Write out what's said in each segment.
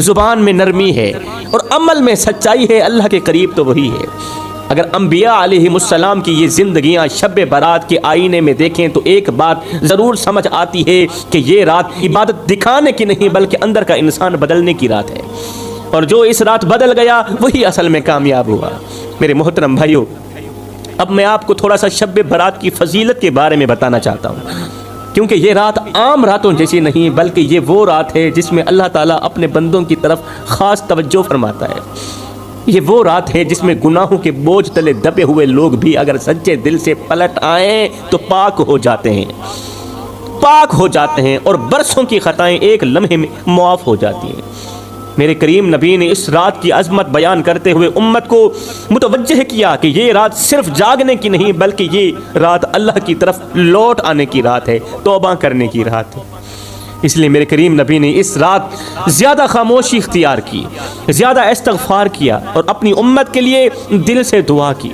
زبان میں نرمی ہے اور عمل میں سچائی ہے، اللہ کے قریب تو وہی ہے۔ اگر انبیاء علیہم السلام کی یہ زندگیاں شب برات کے آئینے میں دیکھیں تو ایک بات ضرور سمجھ آتی ہے کہ یہ رات عبادت دکھانے کی نہیں بلکہ اندر کا انسان بدلنے کی رات ہے، اور جو اس رات بدل گیا وہی اصل میں کامیاب ہوا۔ میرے محترم بھائیوں، اب میں آپ کو تھوڑا سا شب برات کی فضیلت کے بارے میں بتانا چاہتا ہوں، کیونکہ یہ رات عام راتوں جیسی نہیں بلکہ یہ وہ رات ہے جس میں اللہ تعالیٰ اپنے بندوں کی طرف خاص توجہ فرماتا ہے۔ یہ وہ رات ہے جس میں گناہوں کے بوجھ تلے دبے ہوئے لوگ بھی اگر سچے دل سے پلٹ آئیں تو پاک ہو جاتے ہیں اور برسوں کی خطائیں ایک لمحے میں معاف ہو جاتی ہیں۔ میرے کریم نبی نے اس رات کی عظمت بیان کرتے ہوئے امت کو متوجہ کیا کہ یہ رات صرف جاگنے کی نہیں بلکہ یہ رات اللہ کی طرف لوٹ آنے کی رات ہے، توبہ کرنے کی رات ہے۔ اس لیے میرے کریم نبی نے اس رات زیادہ خاموشی اختیار کی، زیادہ استغفار کیا اور اپنی امت کے لیے دل سے دعا کی۔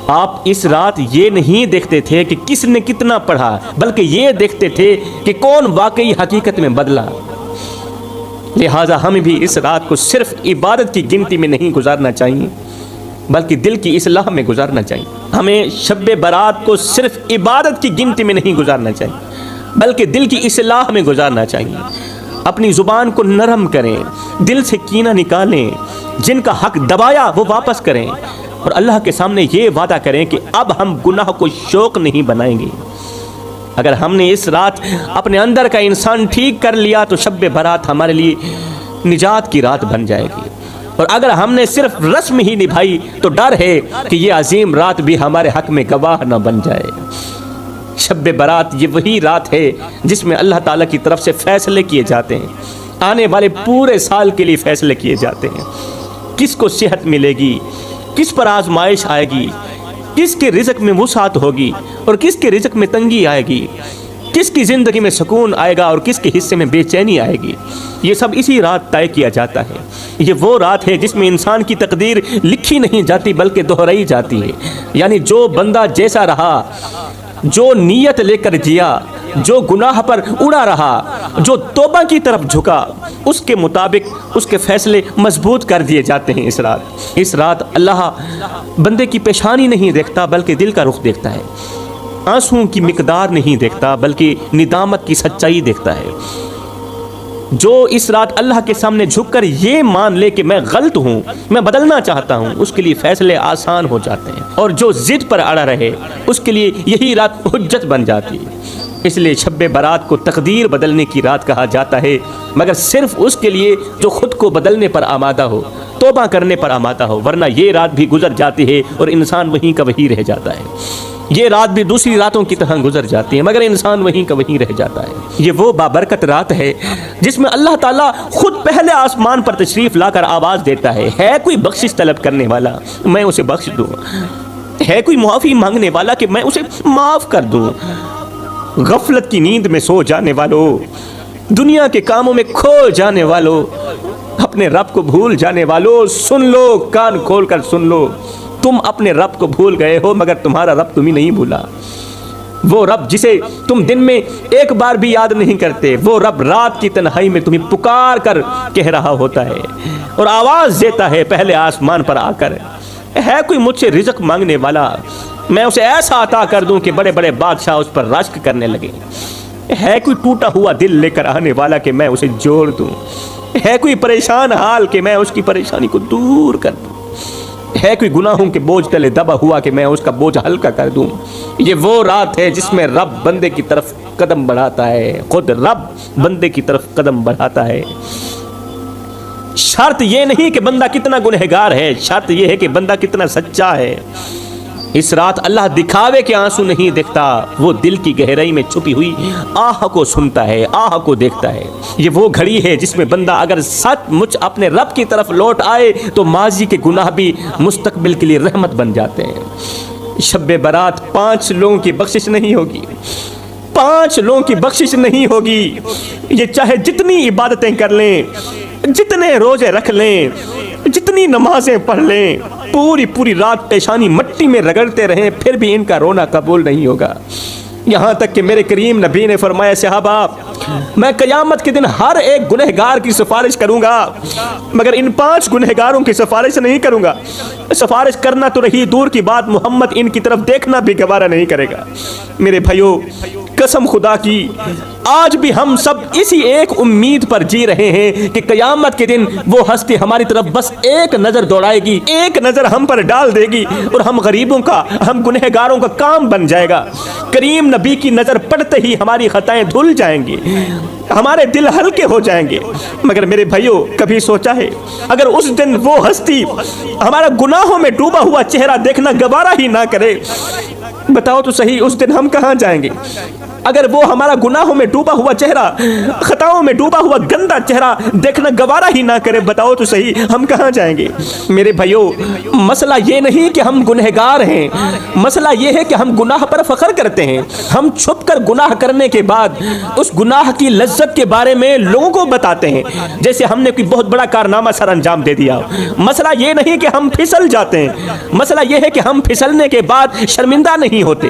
آپ اس رات یہ نہیں دیکھتے تھے کہ کس نے کتنا پڑھا بلکہ یہ دیکھتے تھے کہ کون واقعی حقیقت میں بدلا۔ لہٰذا ہمیں بھی اس رات کو صرف عبادت کی گنتی میں نہیں گزارنا چاہیے بلکہ دل کی اصلاح میں گزارنا چاہیے۔ ہمیں شب برات کو صرف عبادت کی گنتی میں نہیں گزارنا چاہیے بلکہ دل کی اصلاح میں گزارنا چاہیے۔ اپنی زبان کو نرم کریں، دل سے کینہ نکالیں، جن کا حق دبایا وہ واپس کریں، اور اللہ کے سامنے یہ وعدہ کریں کہ اب ہم گناہ کو شوق نہیں بنائیں گے۔ اگر ہم نے اس رات اپنے اندر کا انسان ٹھیک کر لیا تو شب برات ہمارے لیے نجات کی رات بن جائے گی، اور اگر ہم نے صرف رسم ہی نبھائی تو ڈر ہے کہ یہ عظیم رات بھی ہمارے حق میں گواہ نہ بن جائے۔ شب برات یہ وہی رات ہے جس میں اللہ تعالیٰ کی طرف سے فیصلے کیے جاتے ہیں، آنے والے پورے سال کے لیے فیصلے کیے جاتے ہیں۔ کس کو صحت ملے گی، کس پر آزمائش آئے گی، کس کے رزق میں وسعت ہوگی اور کس کے رزق میں تنگی آئے گی، کس کی زندگی میں سکون آئے گا اور کس کے حصے میں بے چینی آئے گی، یہ سب اسی رات طے کیا جاتا ہے۔ یہ وہ رات ہے جس میں انسان کی تقدیر لکھی نہیں جاتی بلکہ دہرائی جاتی ہے، یعنی جو بندہ جیسا رہا، جو نیت لے کر جیا، جو گناہ پر اڑا رہا، جو توبہ کی طرف جھکا، اس کے مطابق اس کے فیصلے مضبوط کر دیے جاتے ہیں۔ اس رات اللہ بندے کی پیشانی نہیں دیکھتا بلکہ دل کا رخ دیکھتا ہے، آنسوؤں کی مقدار نہیں دیکھتا بلکہ ندامت کی سچائی دیکھتا ہے۔ جو اس رات اللہ کے سامنے جھک کر یہ مان لے کہ میں غلط ہوں، میں بدلنا چاہتا ہوں، اس کے لیے فیصلے آسان ہو جاتے ہیں، اور جو ضد پر اڑا رہے اس کے لیے یہی رات حجت بن جاتی ہے۔ اس لیے شب برات کو تقدیر بدلنے کی رات کہا جاتا ہے، مگر صرف اس کے لیے جو خود کو بدلنے پر آمادہ ہو، توبہ کرنے پر آمادہ ہو، ورنہ یہ رات بھی گزر جاتی ہے اور انسان وہیں کا وہیں رہ جاتا ہے۔ یہ رات بھی دوسری راتوں کی طرح گزر جاتی ہے مگر انسان وہیں کا وہیں رہ جاتا ہے۔ یہ وہ بابرکت رات ہے جس میں اللہ تعالیٰ خود پہلے آسمان پر تشریف لا کر آواز دیتا ہے کوئی بخشش طلب کرنے والا میں اسے بخش دوں، ہے کوئی معافی مانگنے والا کہ میں اسے معاف کر دوں۔ غفلت کی نیند میں سو جانے والوں، دنیا کے کاموں میں کھو جانے والوں، اپنے رب کو بھول جانے والوں، سن لو، کان کھول کر سن لو، تم اپنے رب کو بھول گئے ہو مگر تمہارا رب تمہیں نہیں بھولا۔ وہ رب جسے تم دن میں ایک بار بھی یاد نہیں کرتے، وہ رب رات کی تنہائی میں تمہیں پکار کر کہہ رہا ہوتا ہے اور آواز دیتا ہے پہلے آسمان پر آ کر، ہے کوئی مجھ سے رزق مانگنے والا میں اسے ایسا عطا کر دوں کہ بڑے بڑے بادشاہ اس پر رشک کرنے لگے، ہے کوئی ٹوٹا ہوا دل لے کر آنے والا کہ میں اسے جوڑ دوں، ہے کوئی پریشان حال کہ میں اس کی پریشانی کو دور کر دوں، ہے کوئی گناہوں کے بوجھ تلے دبا ہوا کہ میں اس کا بوجھ ہلکا کر دوں۔ یہ وہ رات ہے جس میں رب بندے کی طرف قدم بڑھاتا ہے، خود رب بندے کی طرف قدم بڑھاتا ہے۔ شرط یہ نہیں کہ بندہ کتنا گنہگار ہے، شرط یہ ہے کہ بندہ کتنا سچا ہے۔ اس رات اللہ دکھاوے کے آنسو نہیں دیکھتا، وہ دل کی گہرائی میں چھپی ہوئی آہ کو سنتا ہے، آہ کو دیکھتا ہے۔ یہ وہ گھڑی ہے جس میں بندہ اگر سچ مچ اپنے رب کی طرف لوٹ آئے تو ماضی کے گناہ بھی مستقبل کے لیے رحمت بن جاتے ہیں۔ شب برات 5 لوگوں کی بخشش نہیں ہوگی، 5 لوگوں کی بخشش نہیں ہوگی، یہ چاہے جتنی عبادتیں کر لیں، جتنے روزے رکھ لیں، جتنی نمازیں پڑھ لیں، پوری رات پیشانی مٹی میں رگڑتے رہیں، پھر بھی ان کا رونا قبول نہیں ہوگا۔ یہاں تک کہ میرے کریم نبی نے فرمایا صحابہ میں قیامت کے دن ہر ایک گنہگار کی سفارش کروں گا مگر ان 5 گنہگاروں کی سفارش نہیں کروں گا. سفارش کرنا تو رہی دور کی بات، محمد ان کی طرف دیکھنا بھی گوارا نہیں کرے گا. میرے بھائیو قسم خدا کی آج بھی ہم سب اسی ایک امید پر جی رہے ہیں کہ قیامت کے دن وہ ہستی ہماری طرف بس ایک نظر دوڑائے گی، ایک نظر ہم پر ڈال دے گی اور ہم غریبوں کا، ہم گنہگاروں کا کام بن جائے گا. کریم نبی کی نظر پڑتے ہی ہماری خطائیں دھل جائیں گی، ہمارے دل ہلکے ہو جائیں گے. مگر میرے بھائیو کبھی سوچا ہے اگر اس دن وہ ہستی ہمارا گناہوں میں ڈوبا ہوا چہرہ دیکھنا گوارا ہی نہ کرے، بتاؤ تو صحیح اس دن ہم کہاں جائیں گے؟ اگر وہ ہمارا گناہوں میں ڈوبا ہوا چہرہ، خطاؤں میں ڈوبا ہوا گندا چہرہ دیکھنا گوارا ہی نہ کرے، بتاؤ تو صحیح ہم کہاں جائیں گے؟ میرے بھائیو مسئلہ یہ نہیں کہ ہم گنہگار ہیں، مسئلہ یہ ہے کہ ہم گناہ پر فخر کرتے ہیں. ہم چھپ کر گناہ کرنے کے بعد اس گناہ کی لذت کے بارے میں لوگوں کو بتاتے ہیں جیسے ہم نے کوئی بہت بڑا کارنامہ سر انجام دے دیا. مسئلہ یہ نہیں کہ ہم پھسل جاتے ہیں، مسئلہ یہ ہے کہ ہم پھسلنے کے بعد شرمندہ نہیں ہوتے.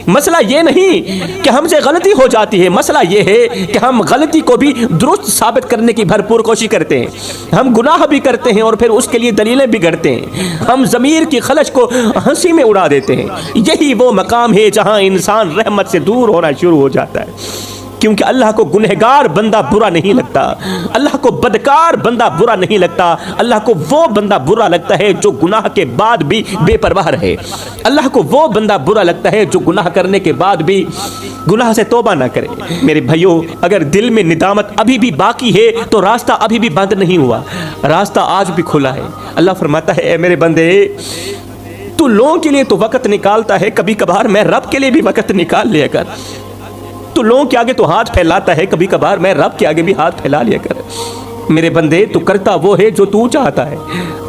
مسئلہ یہ نہیں کہ ہم سے غلطی ہو جاتی ہے، مسئلہ یہ ہے کہ ہم غلطی کو بھی درست ثابت کرنے کی بھرپور کوشش کرتے ہیں. ہم گناہ بھی کرتے ہیں اور پھر اس کے لیے دلیلیں بھی گھڑتے ہیں. ہم ضمیر کی خلش کو ہنسی میں اڑا دیتے ہیں. یہی وہ مقام ہے جہاں انسان رحمت سے دور ہونا شروع ہو جاتا ہے. کیونکہ اللہ کو گنہگار بندہ برا نہیں لگتا، اللہ کو بدکار بندہ برا نہیں لگتا، اللہ کو وہ بندہ برا لگتا ہے جو گناہ کے بعد بھی بے پرواہ رہے. اللہ کو وہ بندہ برا لگتا ہے جو گناہ کرنے کے بعد بھی گناہ سے توبہ نہ کرے. میرے بھائیو اگر دل میں ندامت ابھی بھی باقی ہے تو راستہ ابھی بھی بند نہیں ہوا، راستہ آج بھی کھلا ہے. اللہ فرماتا ہے اے میرے بندے تو لوگوں کے لیے تو وقت نکالتا ہے، کبھی کبھار میں رب کے لیے بھی وقت نکال لیا کر. تو لوگوں کے آگے تو ہاتھ پھیلاتا ہے، کبھی کبھار میں رب کے آگے بھی ہاتھ پھیلا لیا کر. میرے بندے تو کرتا وہ ہے جو تو چاہتا ہے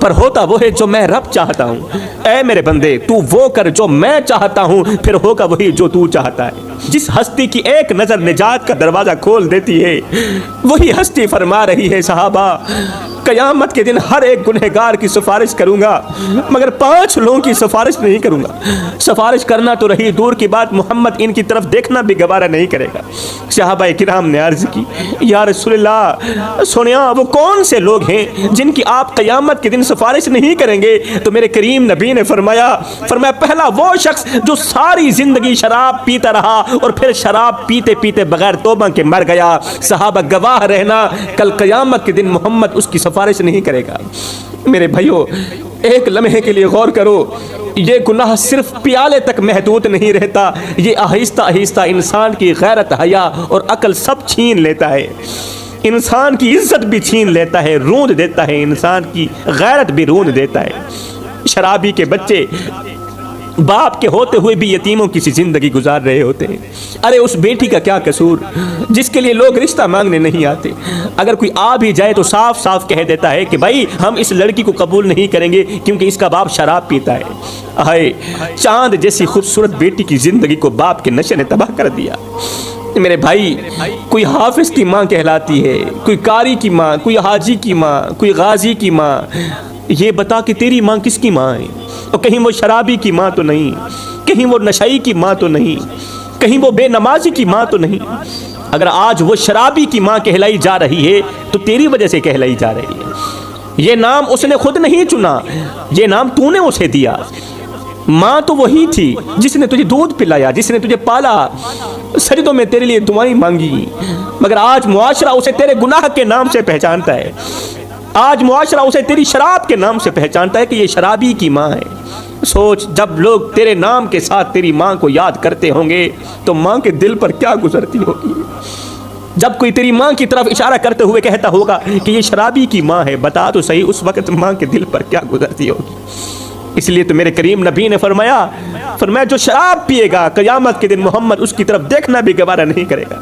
پر ہوتا وہ ہے جو میں رب چاہتا ہوں. اے میرے بندے تو وہ کر جو میں چاہتا ہوں پھر ہوگا وہی جو تو چاہتا ہے. جس ہستی کی ایک نظر نجات کا دروازہ کھول دیتی ہے وہی ہستی فرما رہی ہے صحابہ قیامت کے دن ہر ایک گنہگار کی سفارش کروں گا مگر 5 لوگوں کی سفارش نہیں کروں گا. سفارش کرنا تو رہی دور کی بات، محمد ان کی طرف دیکھنا بھی گوارا نہیں کرے گا. صحابہ کرام نے عرض کی یا رسول اللہ سنیا وہ کون سے لوگ ہیں جن کی آپ قیامت کے دن سفارش نہیں کریں گے؟ تو میرے کریم نبی نے فرمایا پہلا وہ شخص جو ساری زندگی شراب پیتا رہا اور پھر شراب پیتے پیتے بغیر توبہ کے مر گیا. صحابہ گواہ رہنا کل قیامت کے دن محمد اس کی سفارش نہیں کرے گا. میرے بھائیو ایک لمحے کے لیے غور کرو، یہ گناہ صرف پیالے تک محدود نہیں رہتا، یہ آہستہ آہستہ انسان کی غیرت، حیا اور عقل سب چھین لیتا ہے. انسان کی عزت بھی چھین لیتا ہے، روند دیتا ہے، انسان کی غیرت بھی روند دیتا ہے. شرابی کے بچے باپ کے ہوتے ہوئے بھی یتیموں کی سی زندگی گزار رہے ہوتے ہیں. ارے اس بیٹی کا کیا قصور جس کے لیے لوگ رشتہ مانگنے نہیں آتے؟ اگر کوئی آ بھی جائے تو صاف صاف کہہ دیتا ہے کہ بھائی ہم اس لڑکی کو قبول نہیں کریں گے کیونکہ اس کا باپ شراب پیتا ہے. ہائے چاند جیسی خوبصورت بیٹی کی زندگی کو باپ کے نشے نے تباہ کر دیا. میرے بھائی کوئی حافظ کی ماں کہلاتی ہے، کوئی قاری کی ماں، کوئی حاجی کی ماں، کوئی غازی کی ماں. یہ بتا کہ تیری ماں کس کی ماں ہے؟ اور کہیں وہ شرابی کی ماں تو نہیں، کہیں وہ نشئی کی ماں تو نہیں، کہیں وہ بے نمازی کی ماں تو نہیں. اگر آج وہ شرابی کی ماں کہلائی جا رہی ہے تو تیری وجہ سے کہلائی جا رہی ہے. یہ نام اس نے خود نہیں چنا، یہ نام تو نے اسے دیا. ماں تو وہی تھی جس نے تجھے دودھ پلایا، جس نے تجھے پالا، سجدوں میں تیرے لیے دعائیں مانگی. مگر آج معاشرہ اسے تیرے گناہ کے نام سے پہچانتا ہے، آج معاشرہ اسے تیری شراب کے نام سے پہچانتا ہے کہ یہ شرابی کی ماں ہے. سوچ جب لوگ تیرے نام کے ساتھ تیری ماں کو یاد کرتے ہوں گے تو ماں کے دل پر کیا گزرتی ہوگی؟ جب کوئی تیری ماں کی طرف اشارہ کرتے ہوئے کہتا ہوگا کہ یہ شرابی کی ماں ہے، بتا تو صحیح اس وقت ماں کے دل پر کیا گزرتی ہوگی. اس لیے تو میرے کریم نبی نے فرمایا جو شراب پیے گا قیامت کے دن محمد اس کی طرف دیکھنا بھی گوارا نہیں کرے گا.